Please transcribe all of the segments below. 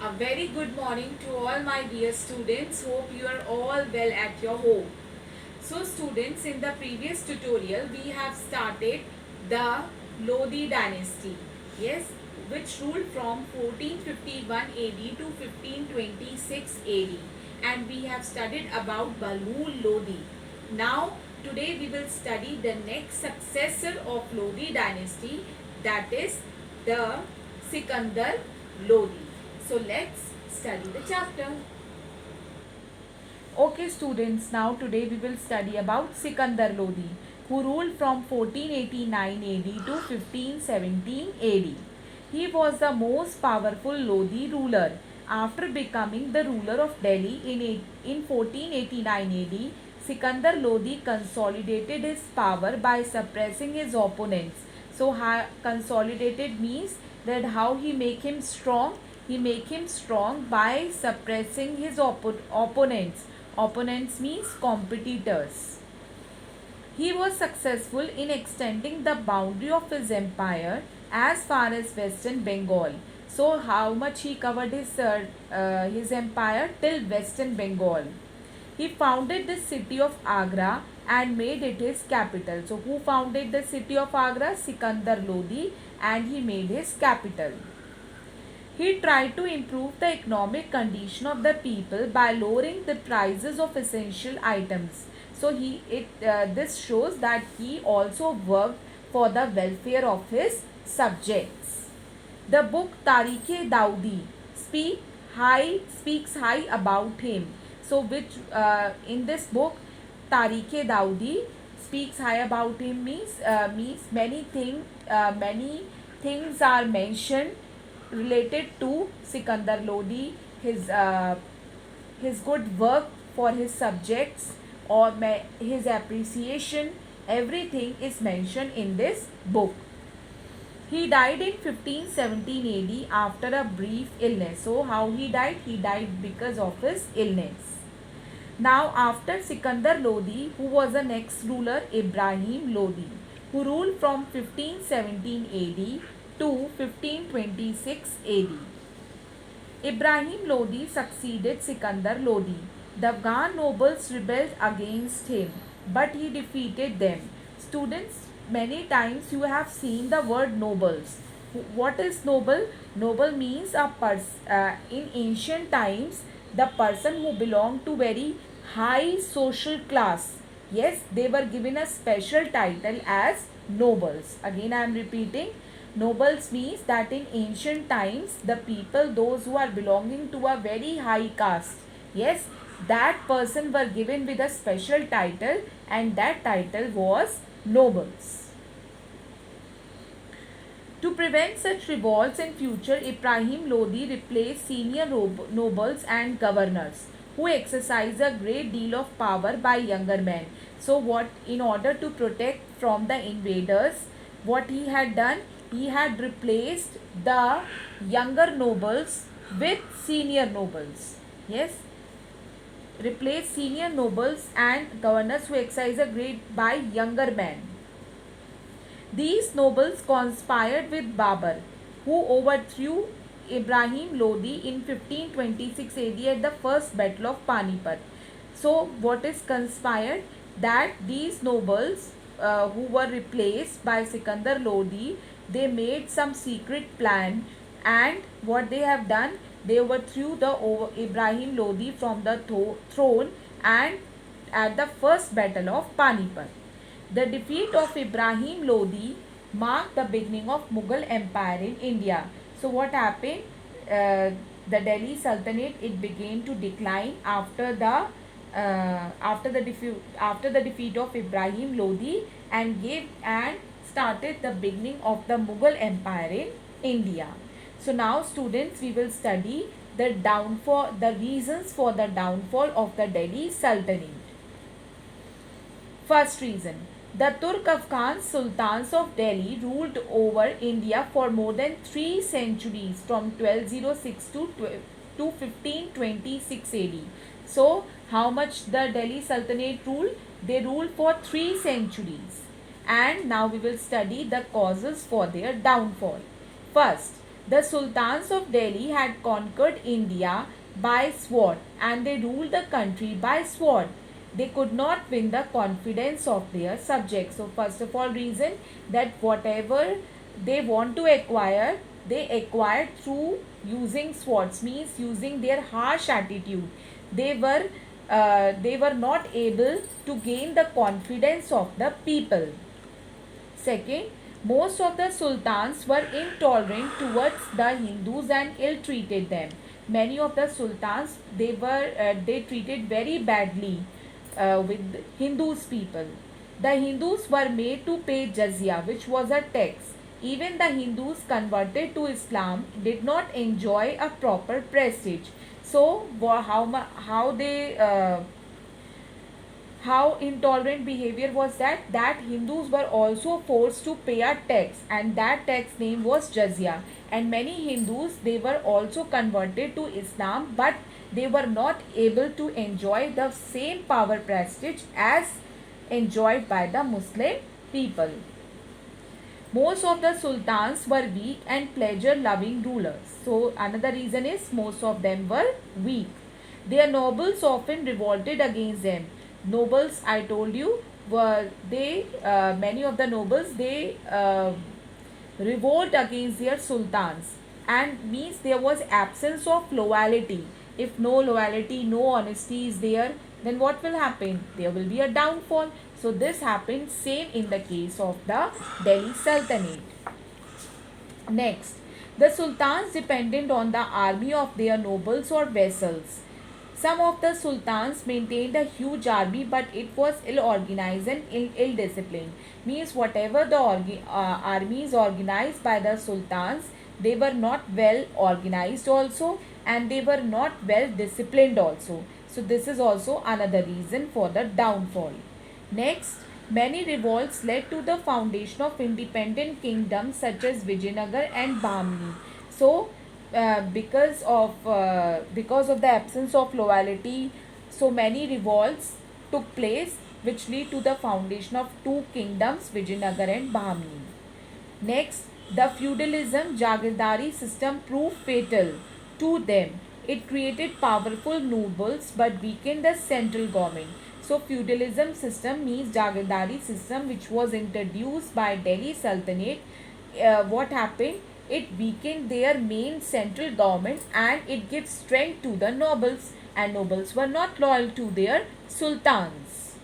A very good morning to all my dear students. Hope you are all well at your home. So students, in the previous tutorial we have started the Lodi dynasty. Yes, which ruled from 1451 AD to 1526 AD, and we have studied about Balmul Lodi. Now today we will study the next successor of Lodi dynasty, that is the Sikandar Lodi. So let's study the chapter. Okay students, now today we will study about Sikandar Lodi, who ruled from 1489 AD to 1517 AD. He was the most powerful Lodi ruler. After becoming the ruler of Delhi in 1489 AD, Sikandar Lodi consolidated his power by suppressing his opponents. So consolidated means that how he make him strong? He make him strong by suppressing his opponents. Opponents means competitors. He was successful in extending the boundary of his empire as far as Western Bengal. So how much he covered his empire till Western Bengal. He founded the city of Agra and made it his capital. So who founded the city of Agra? Sikandar Lodi, and he made his capital. He tried to improve the economic condition of the people by lowering the prices of essential items. So this shows that he also worked for the welfare of his subjects. The book Tarikh-e-Daudi speaks high about him. So which in this book Tarikh-e-Daudi speaks high about him means many things are mentioned related to Sikandar Lodi, his good work for his subjects, or his appreciation. Everything is mentioned in this book. He died in 1517 AD after a brief illness. So how he died? He died because of his illness. Now after Sikandar Lodi, who was the next ruler? Ibrahim Lodi, who ruled from 1517 AD to 1526 AD. Ibrahim Lodi succeeded Sikandar Lodi. The Afghan nobles rebelled against him, but he defeated them. Students, many times you have seen the word nobles. What is noble? Noble means in ancient times, the person who belonged to very high social class. Yes, they were given a special title as nobles. Again, I am repeating. Nobles means that in ancient times, the people, those who are belonging to a very high caste, yes, that person were given with a special title, and that title was nobles. To prevent such revolts in future, Ibrahim Lodi replaced senior nobles and governors who exercised a great deal of power by younger men. So what, in order to protect from the invaders, what he had done? He had replaced the younger nobles with senior nobles. Yes, replaced senior nobles and governors who exercise a great by younger men. These nobles conspired with Babur, who overthrew Ibrahim Lodi in 1526 AD at the first battle of Panipat. So what is conspired? That these nobles who were replaced by Sikandar Lodi, they made some secret plan, and what they have done, they overthrew Ibrahim Lodi from the throne, and at the first battle of Panipat. The defeat of Ibrahim Lodi marked the beginning of Mughal Empire in India. So what happened? The Delhi Sultanate, it began to decline after the defeat of Ibrahim Lodi, and started the beginning of the Mughal Empire in India. So now students, we will study the reasons for the downfall of the Delhi Sultanate. First reason, the Turk-Afghan sultans of Delhi ruled over India for more than 3 centuries from 1206 to 1526 AD. So, how much the Delhi Sultanate ruled? They ruled for 3 centuries. And now we will study the causes for their downfall. First, The sultans of Delhi had conquered India by sword and they ruled the country by sword. They could not win the confidence of their subjects. So first of all reason that whatever they want to acquire, they acquired through using swords, means using their harsh attitude. They were they were not able to gain the confidence of the people. Second, most of the sultans were intolerant towards the Hindus and ill-treated them. Many of the sultans, they treated very badly with Hindus people. The Hindus were made to pay jizya, which was a tax. Even the Hindus converted to Islam did not enjoy a proper prestige. So, how intolerant behavior was that Hindus were also forced to pay a tax, and that tax name was jizya. And many Hindus, they were also converted to Islam, but they were not able to enjoy the same power prestige as enjoyed by the Muslim people. Most of the sultans were weak and pleasure loving rulers. So another reason is most of them were weak. Their nobles often revolted against them. Nobles, I told you, were they many of the nobles, they revolt against their sultans, and means there was absence of loyalty. If no loyalty, no honesty is there, then what will happen? There will be a downfall. So this happened same in the case of the Delhi Sultanate. Next, the sultans depended on the army of their nobles or vassals. Some of the sultans maintained a huge army, but it was ill organized and ill disciplined. Means whatever the armies organized by the sultans, they were not well organized also, and they were not well disciplined also. So this is also another reason for the downfall. Next, many revolts led to the foundation of independent kingdoms such as Vijayanagar and Bahmani. So because of the absence of loyalty, so many revolts took place, which lead to the foundation of two kingdoms, Vijayanagar and Bahmani. Next, the feudalism Jagirdari system proved fatal to them. It created powerful nobles but weakened the central government. So feudalism system means Jagirdari system, which was introduced by Delhi Sultanate. What happened? It weakened their main central government and it gives strength to the nobles, and nobles were not loyal to their sultans.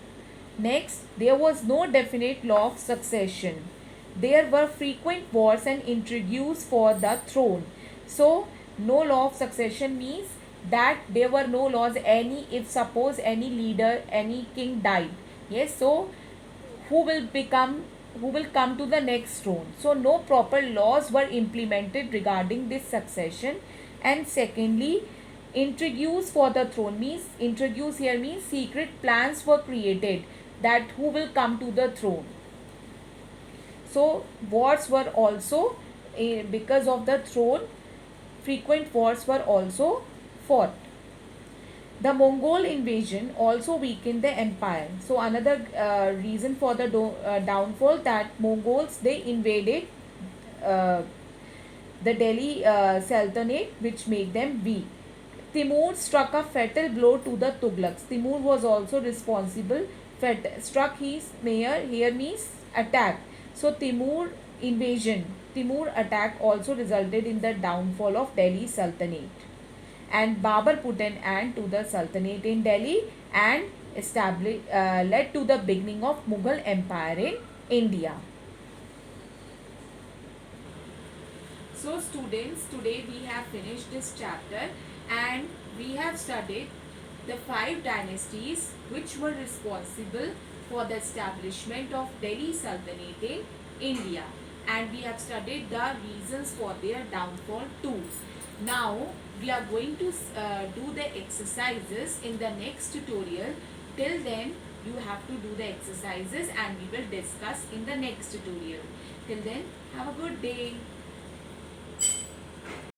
Next, there was no definite law of succession. There were frequent wars and intrigues for the throne. So, no law of succession means that there were no laws. If suppose any leader, any king died, yes, so who will come to the next throne? So no proper laws were implemented regarding this succession. And secondly, intrigues for the throne means, intrigues here means secret plans were created that who will come to the throne. So wars were also, because of the throne, frequent wars were also fought. The Mongol invasion also weakened the empire. So another reason for the downfall, that Mongols, they invaded the Delhi Sultanate, which made them weak. Timur struck a fatal blow to the Tughlaqs. Timur was also responsible. Struck his mayor, here means attack. So Timur invasion, Timur attack also resulted in the downfall of Delhi Sultanate. And Babur put an end to the Sultanate in Delhi and led to the beginning of Mughal Empire in India. So students, today we have finished this chapter and we have studied the 5 dynasties which were responsible for the establishment of Delhi Sultanate in India, and we have studied the reasons for their downfall too. Now we are going to do the exercises in the next tutorial. Till then you have to do the exercises and we will discuss in the next tutorial. Till then, have a good day.